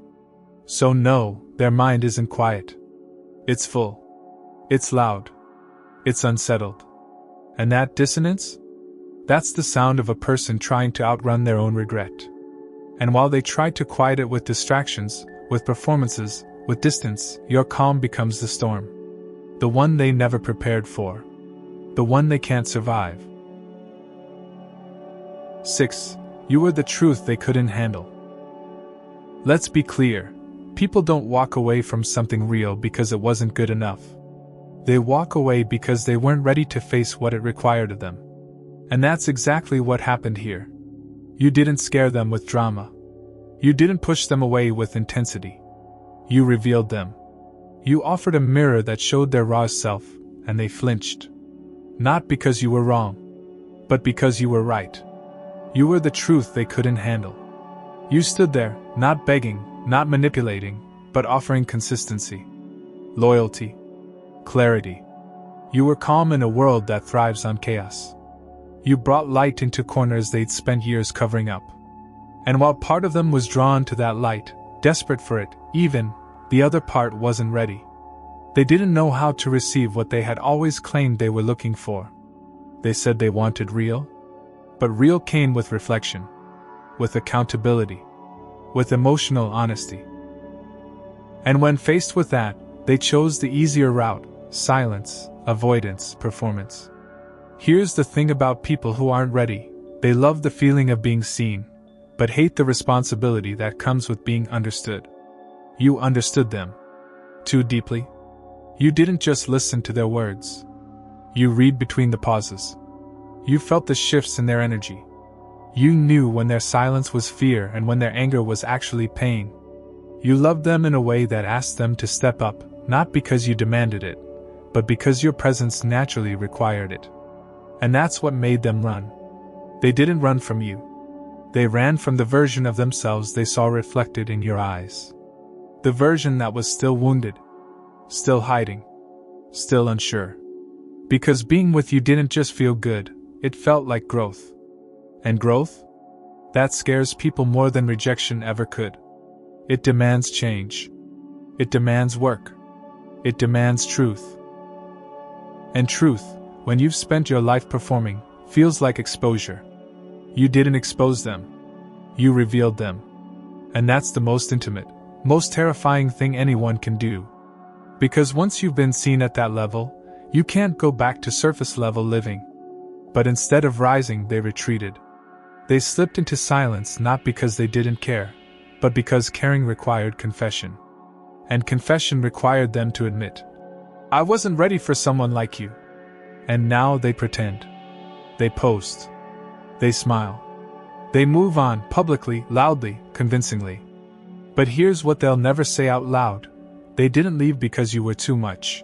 So no, their mind isn't quiet. It's full. It's loud. It's unsettled. And that dissonance? That's the sound of a person trying to outrun their own regret. And while they try to quiet it with distractions, with performances, With distance, your calm becomes the storm. The one they never prepared for. The one they can't survive. 6. You were the truth they couldn't handle. Let's be clear. People don't walk away from something real because it wasn't good enough. They walk away because they weren't ready to face what it required of them. And that's exactly what happened here. You didn't scare them with drama. You didn't push them away with intensity. You revealed them. You offered a mirror that showed their raw self, and they flinched. Not because you were wrong, but because you were right. You were the truth they couldn't handle. You stood there, not begging, not manipulating, but offering consistency, loyalty, clarity. You were calm in a world that thrives on chaos. You brought light into corners they'd spent years covering up. And while part of them was drawn to that light, desperate for it, even, the other part wasn't ready. They didn't know how to receive what they had always claimed they were looking for. They said they wanted real, but real came with reflection, with accountability, with emotional honesty. And when faced with that, they chose the easier route: silence, avoidance, performance. Here's the thing about people who aren't ready: they love the feeling of being seen, but hate the responsibility that comes with being understood. You understood them too deeply. You didn't just listen to their words. You read between the pauses. You felt the shifts in their energy. You knew when their silence was fear and when their anger was actually pain. You loved them in a way that asked them to step up, not because you demanded it, but because your presence naturally required it. And that's what made them run. They didn't run from you. They ran from the version of themselves they saw reflected in your eyes. The version that was still wounded, still hiding, still unsure. Because being with you didn't just feel good, it felt like growth. And growth? That scares people more than rejection ever could. It demands change. It demands work. It demands truth. And truth, when you've spent your life performing, feels like exposure. You didn't expose them. You revealed them. And that's the most intimate, most terrifying thing anyone can do. Because once you've been seen at that level, you can't go back to surface level living. But instead of rising, they retreated. They slipped into silence not because they didn't care, but because caring required confession. And confession required them to admit, I wasn't ready for someone like you. And now they pretend. They post. They smile. They move on, publicly, loudly, convincingly. But here's what they'll never say out loud. They didn't leave because you were too much.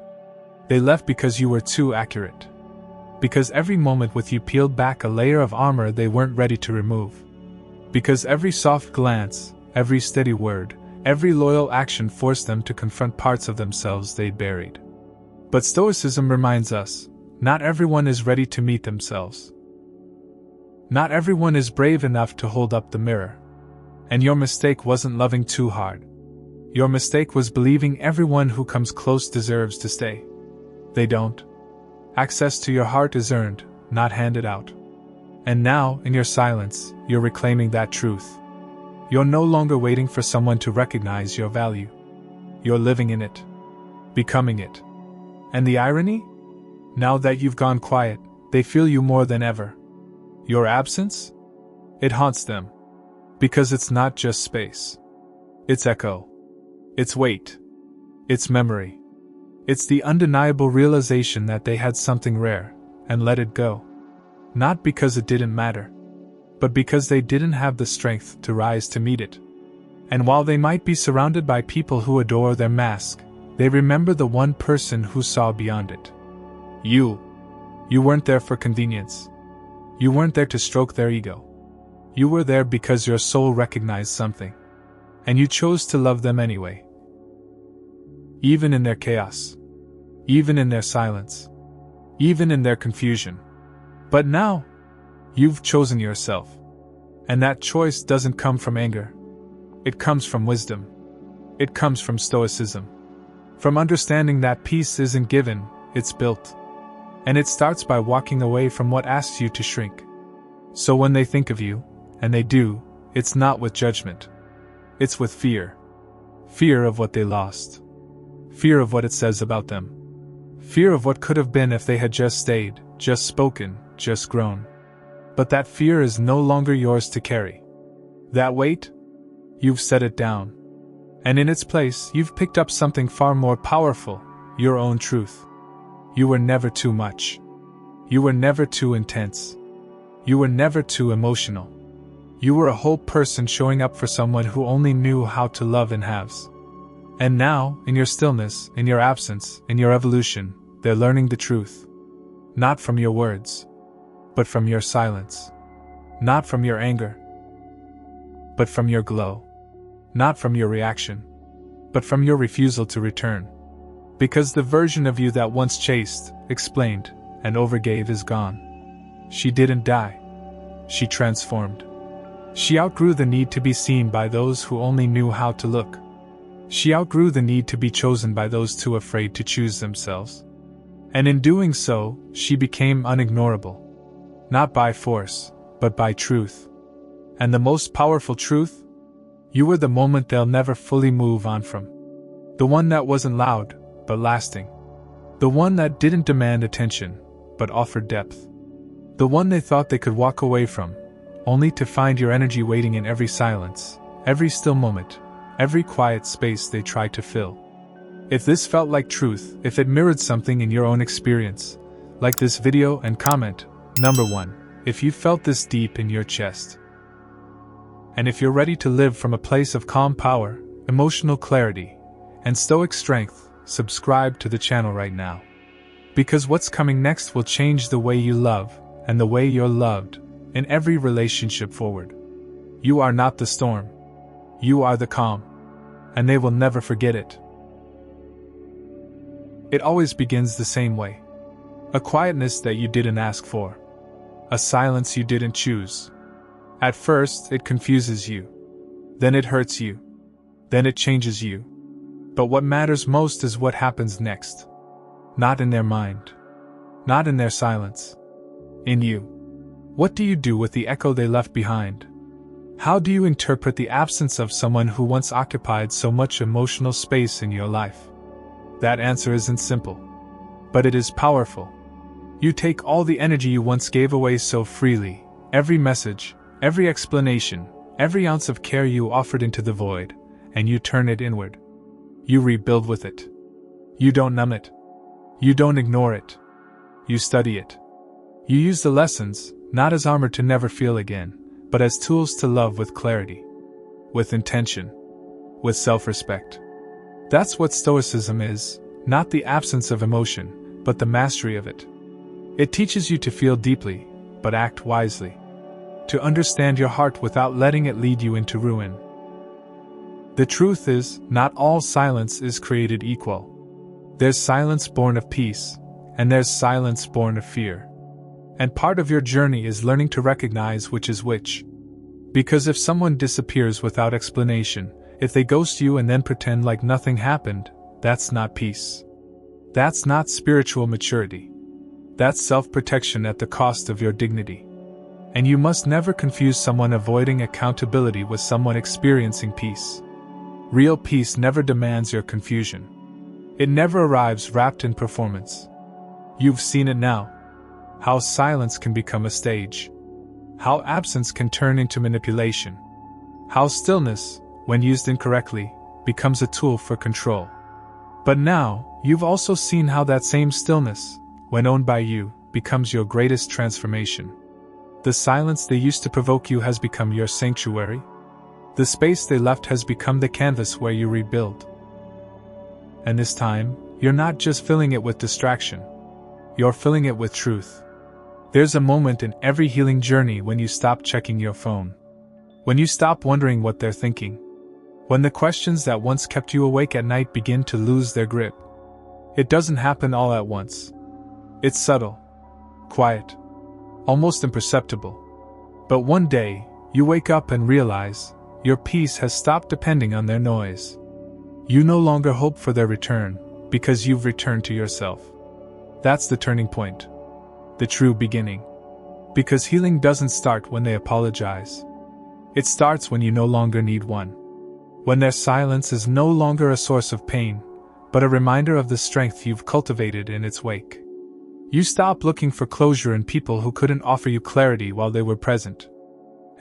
They left because you were too accurate. Because every moment with you peeled back a layer of armor they weren't ready to remove. Because every soft glance, every steady word, every loyal action forced them to confront parts of themselves they'd buried. But Stoicism reminds us, not everyone is ready to meet themselves. Not everyone is brave enough to hold up the mirror. And your mistake wasn't loving too hard. Your mistake was believing everyone who comes close deserves to stay. They don't. Access to your heart is earned, not handed out. And now, in your silence, you're reclaiming that truth. You're no longer waiting for someone to recognize your value. You're living in it. Becoming it. And the irony? Now that you've gone quiet, they feel you more than ever. Your absence? It haunts them. Because it's not just space. It's echo. It's weight. It's memory. It's the undeniable realization that they had something rare, and let it go. Not because it didn't matter, but because they didn't have the strength to rise to meet it. And while they might be surrounded by people who adore their mask, they remember the one person who saw beyond it. You. You weren't there for convenience. You weren't there to stroke their ego. You were there because your soul recognized something. And you chose to love them anyway. Even in their chaos. Even in their silence. Even in their confusion. But now, you've chosen yourself. And that choice doesn't come from anger. It comes from wisdom. It comes from stoicism. From understanding that peace isn't given, it's built. And it starts by walking away from what asks you to shrink. So when they think of you, and they do, it's not with judgment. It's with fear. Fear of what they lost. Fear of what it says about them. Fear of what could have been if they had just stayed, just spoken, just grown. But that fear is no longer yours to carry. That weight? You've set it down. And in its place, you've picked up something far more powerful, your own truth. You were never too much. You were never too intense. You were never too emotional. You were a whole person showing up for someone who only knew how to love in halves. And now, in your stillness, in your absence, in your evolution, they're learning the truth. Not from your words, but from your silence. Not from your anger, but from your glow. Not from your reaction, but from your refusal to return. Because the version of you that once chased, explained, and overgave is gone. She didn't die. She transformed. She outgrew the need to be seen by those who only knew how to look. She outgrew the need to be chosen by those too afraid to choose themselves. And in doing so, she became unignorable. Not by force, but by truth. And the most powerful truth? You were the moment they'll never fully move on from. The one that wasn't loud, but lasting. The one that didn't demand attention, but offered depth. The one they thought they could walk away from, only to find your energy waiting in every silence, every still moment, every quiet space they tried to fill. If this felt like truth, if it mirrored something in your own experience, like this video and comment. Number 1, if you felt this deep in your chest. And if you're ready to live from a place of calm power, emotional clarity, and stoic strength, subscribe to the channel right now. Because what's coming next will change the way you love, and the way you're loved, in every relationship forward. You are not the storm. You are the calm. And they will never forget it. It always begins the same way. A quietness that you didn't ask for. A silence you didn't choose. At first, it confuses you. Then it hurts you. Then it changes you. But what matters most is what happens next. Not in their mind. Not in their silence. In you. What do you do with the echo they left behind? How do you interpret the absence of someone who once occupied so much emotional space in your life? That answer isn't simple. But it is powerful. You take all the energy you once gave away so freely, every message, every explanation, every ounce of care you offered into the void, and you turn it inward. You rebuild with it. You don't numb it. You don't ignore it. You study it. You use the lessons, not as armor to never feel again, but as tools to love with clarity, with intention, with self-respect. That's what Stoicism is, not the absence of emotion, but the mastery of it. It teaches you to feel deeply, but act wisely. To understand your heart without letting it lead you into ruin. The truth is, not all silence is created equal. There's silence born of peace, and there's silence born of fear. And part of your journey is learning to recognize which is which. Because if someone disappears without explanation, if they ghost you and then pretend like nothing happened, that's not peace. That's not spiritual maturity. That's self-protection at the cost of your dignity. And you must never confuse someone avoiding accountability with someone experiencing peace. Real peace never demands your confusion. It never arrives wrapped in performance. You've seen it now. How silence can become a stage. How absence can turn into manipulation. How stillness, when used incorrectly, becomes a tool for control. But now, you've also seen how that same stillness, when owned by you, becomes your greatest transformation. The silence they used to provoke you has become your sanctuary. The space they left has become the canvas where you rebuild. And this time, you're not just filling it with distraction. You're filling it with truth. There's a moment in every healing journey when you stop checking your phone. When you stop wondering what they're thinking. When the questions that once kept you awake at night begin to lose their grip. It doesn't happen all at once. It's subtle, quiet, almost imperceptible. But one day, you wake up and realize, your peace has stopped depending on their noise. You no longer hope for their return, because you've returned to yourself. That's the turning point. The true beginning. Because healing doesn't start when they apologize. It starts when you no longer need one. When their silence is no longer a source of pain, but a reminder of the strength you've cultivated in its wake. You stop looking for closure in people who couldn't offer you clarity while they were present.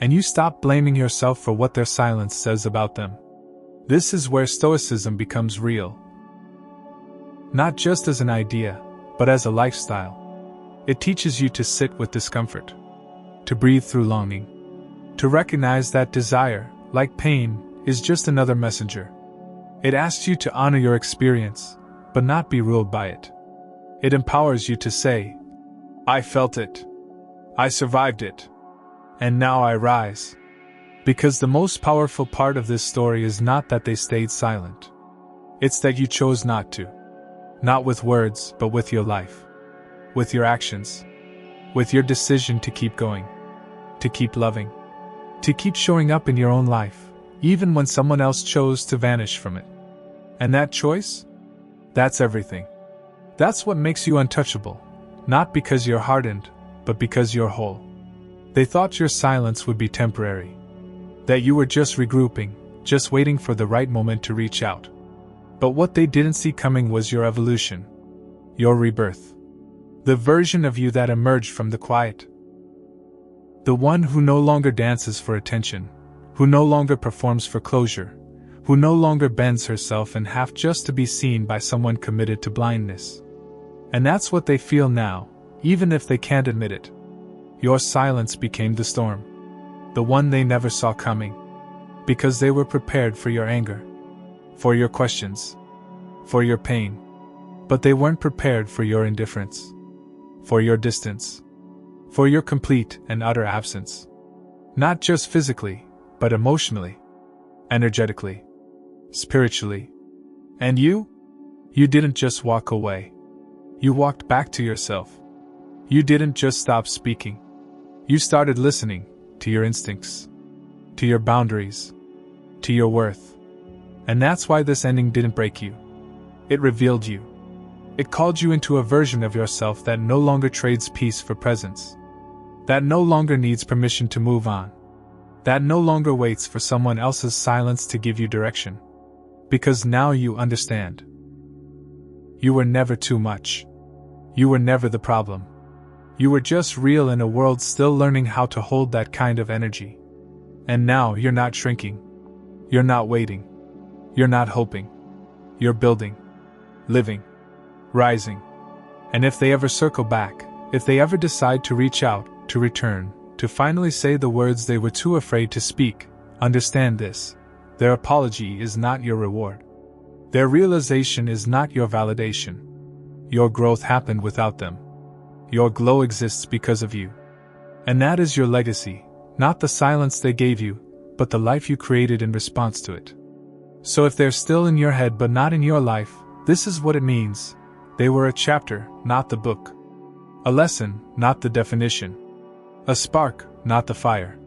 And you stop blaming yourself for what their silence says about them. This is where Stoicism becomes real. Not just as an idea, but as a lifestyle. It teaches you to sit with discomfort, to breathe through longing, to recognize that desire, like pain, is just another messenger. It asks you to honor your experience, but not be ruled by it. It empowers you to say, I felt it. I survived it. And now I rise. Because the most powerful part of this story is not that they stayed silent. It's that you chose not to. Not with words, but with your life. With your actions. With your decision to keep going. To keep loving. To keep showing up in your own life, even when someone else chose to vanish from it. And that choice? That's everything. That's what makes you untouchable, not because you're hardened, but because you're whole. They thought your silence would be temporary. That you were just regrouping, just waiting for the right moment to reach out. But what they didn't see coming was your evolution. Your rebirth. The version of you that emerged from the quiet. The one who no longer dances for attention, who no longer performs for closure, who no longer bends herself in half just to be seen by someone committed to blindness. And that's what they feel now, even if they can't admit it. Your silence became the storm. The one they never saw coming. Because they were prepared for your anger. For your questions. For your pain. But they weren't prepared for your indifference. For your distance. For your complete and utter absence. Not just physically, but emotionally. Energetically. Spiritually. And you? You didn't just walk away. You walked back to yourself. You didn't just stop speaking. You started listening to your instincts, to your boundaries, to your worth. And that's why this ending didn't break you. It revealed you. It called you into a version of yourself that no longer trades peace for presence. That no longer needs permission to move on. That no longer waits for someone else's silence to give you direction. Because now you understand. You were never too much. You were never the problem. You were just real in a world still learning how to hold that kind of energy. And now you're not shrinking. You're not waiting. You're not hoping. You're building. Living. Rising. And if they ever circle back, if they ever decide to reach out, to return, to finally say the words they were too afraid to speak, understand this. Their apology is not your reward. Their realization is not your validation. Your growth happened without them. Your glow exists because of you. And that is your legacy, not the silence they gave you, but the life you created in response to it. So if they're still in your head but not in your life, this is what it means. They were a chapter, not the book. A lesson, not the definition. A spark, not the fire.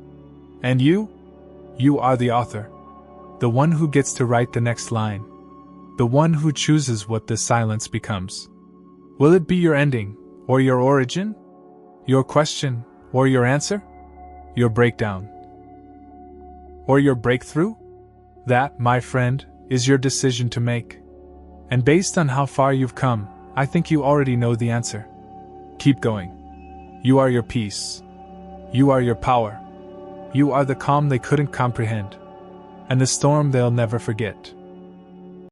And you? You are the author. The one who gets to write the next line. The one who chooses what this silence becomes. Will it be your ending, or your origin? Your question, or your answer? Your breakdown? Or your breakthrough? That, my friend, is your decision to make. And based on how far you've come, I think you already know the answer. Keep going. You are your peace. You are your power. You are the calm they couldn't comprehend. And the storm they'll never forget.